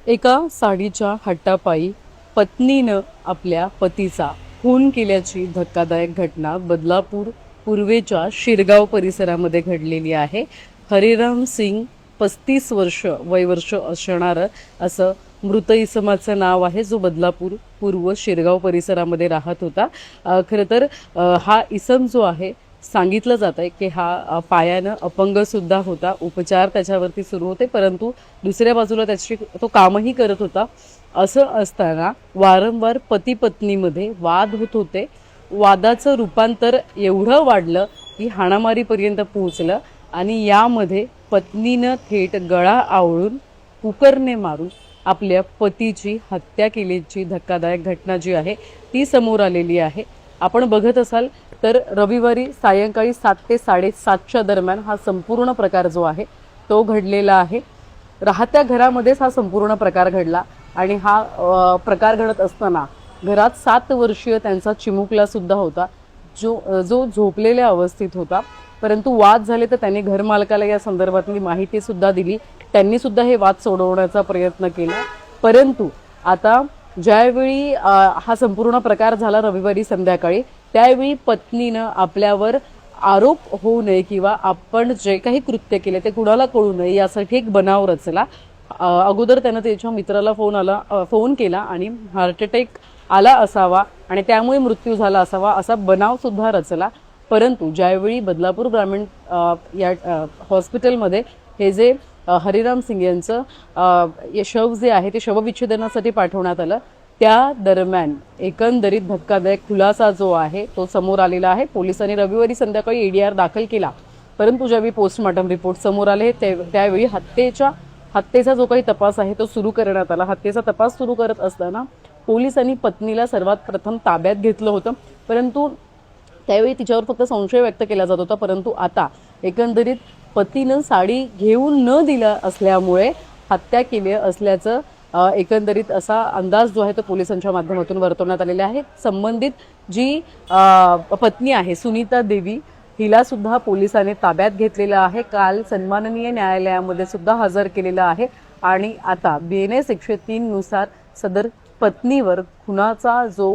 एका साडीच्या हट्टापायी पत्नीनं आपल्या पतीचा खून केल्याची धक्कादायक घटना बदलापूर पूर्वेच्या शिरगाव परिसरामध्ये घडलेली आहे. हरिराम सिंग 35 वयवर्ष असणारं असं मृत इसमाचं नाव आहे, जो बदलापूर पूर्व शिरगाव परिसरामध्ये राहत होता. खरं तर हा इसम जो आहे सांगितलं जात आहे की हा पायानं अपंग सुद्धा होता. उपचार त्याच्यावरती सुरू होते, परंतु दुसऱ्या बाजूला तो कामही करत होता. असं असताना वारंवार पती पत्नीमध्ये वाद होत होते. वादाचं रूपांतर एवढं वाढलं की हाणामारीपर्यंत पोहोचलं आणि यामध्ये पत्नीनं थेट गळा आवळून कुकरने मारून आपल्या पतीची हत्या केल्याची धक्कादायक घटना जी आहे ती समोर आलेली आहे. आपण बघत असाल तर रविवारी सायंकाळी 7 ते 7:30च्या दरम्यान हा संपूर्ण प्रकार जो आहे तो घडलेला आहे. राहत्या घरामध्येच हा संपूर्ण प्रकार घडला आणि हा प्रकार घडत असताना घरात 7 वर्षीय त्यांचा चिमुकला सुद्धा होता, जो झोपलेल्या अवस्थेत होता. परंतु वाद झाले तर त्यांनी घरमालकाला या संदर्भातली माहिती सुद्धा दिली. त्यांनी सुद्धा हे वाद सोडवण्याचा प्रयत्न केला. परंतु आता ज्यावेळी हा संपूर्ण प्रकार झाला रविवारी संध्याकाळी, त्यावेळी पत्नीनं आपल्यावर आरोप होऊ नये किंवा आपण जे काही कृत्य केले ते कुणाला कळू नये यासाठी एक बनाव रचला. अगोदर त्यानं त्याच्या मित्राला फोन केला आणि हार्ट अटॅक आला असावा आणि त्यामुळे मृत्यू झाला असावा असा बनाव सुद्धा रचला. परंतु ज्यावेळी बदलापूर ग्रामीण या हॉस्पिटलमध्ये हे जे हरिराम सिंग यांचं शव जे आहे ते शवविच्छेदनासाठी पाठवण्यात आलं, त्या दरम्यान एकंदरीत धक्कादायक खुलासा जो आहे तो समोर आलेला आहे. पोलिसांनी रविवारी संध्याकाळी एडीआर दाखल केला, परंतु ज्यावेळी पोस्टमॉर्टम रिपोर्ट समोर आले त्यावेळी हत्येचा जो काही तपास आहे तो सुरू करण्यात आला. हत्येचा तपास सुरू करत असताना पोलिसांनी पत्नीला सर्वात प्रथम ताब्यात घेतलं होतं, परंतु त्यावेळी तिच्यावर फक्त संशय व्यक्त केला जात होता. परंतु आता एकंदरीत पतीनं साडी घेऊन न दिलं असल्यामुळे हत्या केली असल्याचं एकंदरीत असा अंदाज जो आहे तो पोलिसांच्या माध्यमातून वर्तवण्यात आलेला आहे. संबंधित जी पत्नी आहे सुनीता देवी, हिला सुद्धा पोलिसांनी ताब्यात घेतलेला आहे. काल सन्माननीय न्यायालयामध्ये सुद्धा हजर केलेला आहे आणि आता BNS 103 नुसार सदर पत्नीवर खुनाचा जो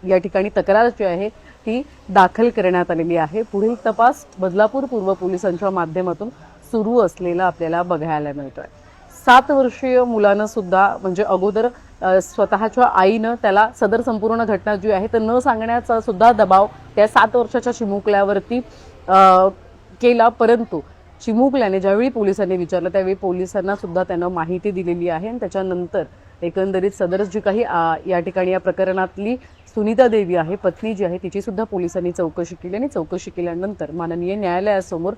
या ठिकाणी तक्रार जी आहे ती दाखल करण्यात आलेली आहे. पुढील तपास बदलापूर पूर्व पोलिसांच्या माध्यमातून सुरू असलेला आपल्याला बघायला मिळतोय. 7 वर्षीय मुलानं सुद्धा म्हणजे अगोदर स्वतःच्या आईनं त्याला सदर संपूर्ण घटना जी आहे तर न सांगण्याचा सुद्धा दबाव त्या 7 वर्षाच्या चिमुकल्यावरती केला. परंतु चिमुकल्याने ज्यावेळी पोलिसांनी विचारलं त्यावेळी पोलिसांना सुद्धा त्यानं माहिती दिलेली आहे आणि त्याच्यानंतर एकंदरीत सदर जी काही या ठिकाणी या प्रकरणातली सुनीता देवी आहे पत्नी जी आहे तिची सुद्धा पोलिसांनी चौकशी केली आणि चौकशी केल्यानंतर माननीय न्यायालयासमोर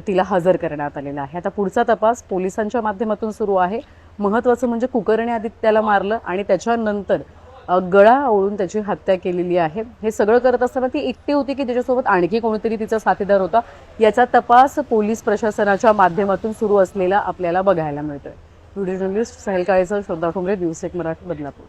तिला हजर करण्यात आलेला आहे. आता पुढचा तपास पोलिसांच्या माध्यमातून सुरू आहे. महत्त्वाचं म्हणजे कुकरने आधी त्याला मारलं आणि त्याच्यानंतर गळा आवळून त्याची हत्या केलेली आहे. हे सगळं करत असताना ती एकटी होती की त्याच्यासोबत आणखी कोणीतरी तिचा साथीदार होता, याचा तपास पोलीस प्रशासनाच्या माध्यमातून सुरू असलेला आपल्याला बघायला मिळतोय. व्हिडिओ जर्नलिस्ट साहिल काळेसह श्रद्धा ठोंबरे, न्यूज 1 मराठी, बदलापूर.